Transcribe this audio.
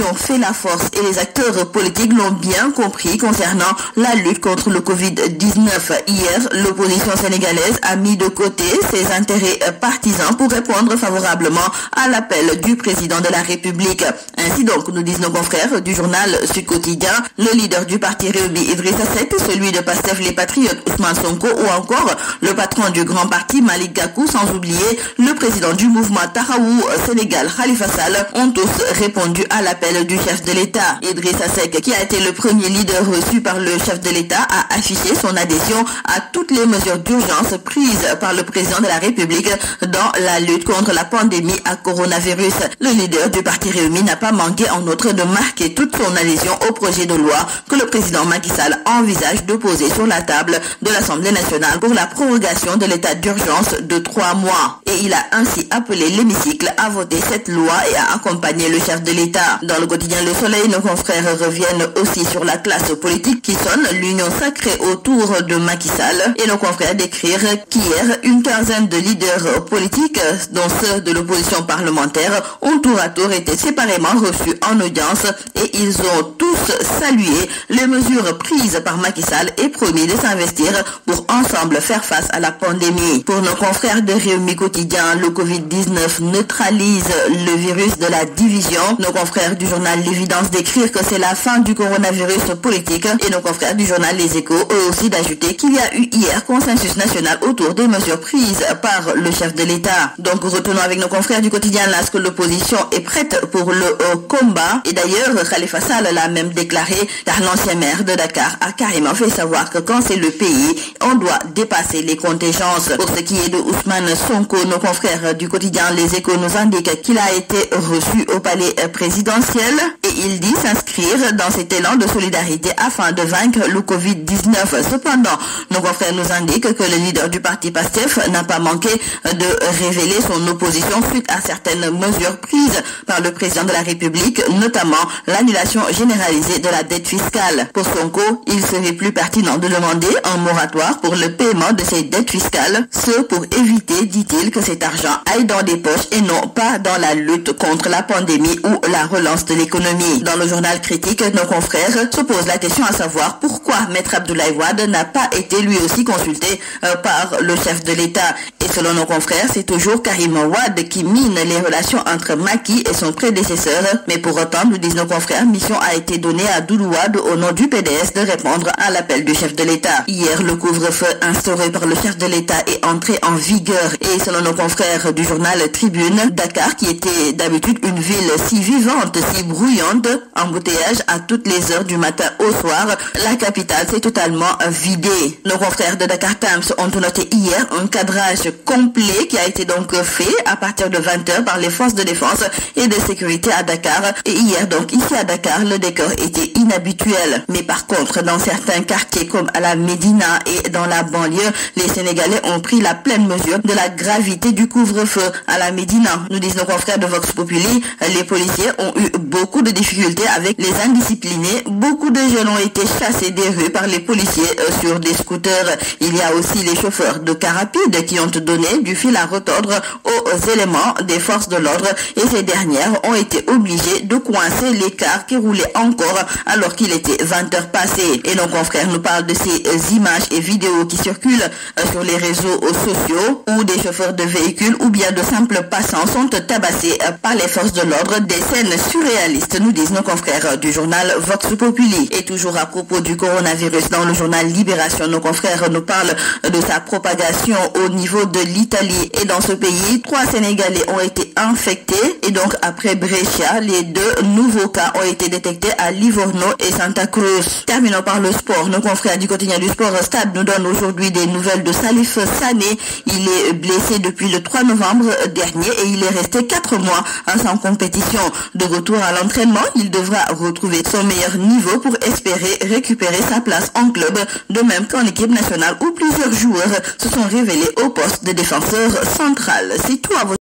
l'union fait la force et les acteurs politiques l'ont bien compris concernant la lutte contre le Covid-19. Hier, l'opposition sénégalaise a mis de côté ses intérêts partisans pour répondre favorablement à l'appel du président de la République. Ainsi donc, nous disent nos confrères du journal Sud Quotidien, le leader du parti Rewmi Idrissa Seck, celui de Pastef les Patriotes Ousmane Sonko ou encore le patron du grand parti Malick Gakou, sans oublier le président du mouvement Taxawu Sénégal Khalifa Sall, ont tous répondu à l'appel du chef de l'État. Idrissa Seck, qui a été le premier leader reçu par le chef de l'État, a affiché son adhésion à toutes les mesures d'urgence prises par le président de la République dans la lutte contre la pandémie à coronavirus. Le leader du parti Rewmi n'a pas manqué en outre de marquer toute son adhésion au projet de loi que le président Macky Sall envisage de poser sur la table de l'Assemblée nationale pour la prorogation de l'état d'urgence de 3 mois. Et il a ainsi appelé l'hémicycle à voter cette loi et à accompagner le chef de l'État. Dans le quotidien Le Soleil, nos confrères reviennent aussi sur la classe politique qui sonne l'union sacrée autour de Macky Sall, et nos confrères décrivent qu'hier, une quinzaine de leaders politiques, dont ceux de l'opposition parlementaire, ont tour à tour été séparément reçus en audience et ils ont tous salué les mesures prises par Macky Sall et promis de s'investir pour ensemble faire face à la pandémie. Pour nos confrères de Rewmi Quotidien, le Covid-19 neutralise le virus de la division. Nos confrères du journal L'Évidence décrivent que c'est la fin du coronavirus politique, et nos confrères du journal Les Échos eux aussi d'ajouter qu'il y a eu hier consensus national autour des mesures prises par le chef de l'État. Donc retenons avec nos confrères du quotidien L'As que l'opposition est prête pour le combat, et d'ailleurs Khalifa Sall l'a même déclaré, car l'ancien maire de Dakar a carrément fait savoir que quand c'est le pays, on doit dépasser les contingences. Pour ce qui est de Ousmane Sonko, nos confrères du quotidien Les Échos nous indiquent qu'il a été reçu au palais présidentiel et il dit s'inscrire dans cet élan de solidarité afin de vaincre le Covid-19. Cependant, nos confrères nous indiquent que le leader du parti Pastef n'a pas manqué de révéler son opposition suite à certaines mesures prises par le président de la République, notamment l'annulation généralisée de la dette fiscale. Pour Sonko, il serait plus pertinent de demander un moratoire pour le paiement de ces dettes fiscales, ce pour éviter, dit-il, que cet argent aille dans des poches et non pas dans la lutte contre la pandémie ou la relance de l'économie. Dans le journal Critique, nos confrères se posent la question à savoir pourquoi Maître Abdoulaye Wade n'a pas été lui aussi consulté par le chef de l'État. Et selon nos confrères, c'est toujours Karim Wade qui mine les relations entre Macky et son prédécesseur. Mais pour autant, nous disent nos confrères, mission a été donnée à Doudou Wade au nom du PDS de répondre à l'appel du chef de l'État. Hier, le couvre-feu instauré par le chef de l'État est entré en vigueur. Et selon nos confrères du journal Tribune, Dakar, qui était d'habitude une ville si vivante, si bruyante, embouteillage à toutes les heures du matin au soir, la capitale s'est totalement vidée. Nos confrères de Dakar Times ont noté hier un cadrage complet qui a été donc fait à partir de 20h par les forces de défense et de sécurité à Dakar. Et hier donc ici à Dakar, le décor était inhabituel. Mais par contre, dans certains quartiers comme à la Médina et dans la banlieue, les Sénégalais ont pris la pleine mesure de la gravité du couvre-feu. À la Médina, nous disent nos confrères de Vox Populi, les policiers ont eu beaucoup de difficultés avec les indisciplinés. Beaucoup de jeunes ont été chassés des rues par les policiers sur des scooters. Il y a aussi les chauffeurs de car rapide qui ont donné du fil à retordre aux éléments des forces de l'ordre, et ces dernières ont été obligées de coincer les cars qui roulaient encore alors qu'il était 20h passées. Et nos confrères nous parlent de ces images et vidéos qui circulent sur les réseaux sociaux où des chauffeurs de véhicules ou bien de simples passants sont tabassés par les forces de l'ordre. Des scènes surréalistes, nous disent nos confrères du journal Vox Populi. Et toujours à propos du coronavirus, dans le journal Libération, nos confrères nous parlent de sa propagation au niveau de l'Italie. Et dans ce pays, 3 Sénégalais ont été infectés. Et donc après Brescia, les 2 nouveaux cas ont été détectés à Livorno et Santa Cruz. Terminons par le sport. Nos confrères du quotidien du sport Stade nous donnent aujourd'hui des nouvelles de Salif Sané. Il est blessé depuis le 3 novembre dernier et il est resté 4 mois sans compétition. De retour à l'entraînement, il devra retrouver son meilleur niveau pour espérer récupérer sa place en club, de même qu'en équipe nationale où plusieurs joueurs se sont révélés au poste de défenseur central. C'est tout à votre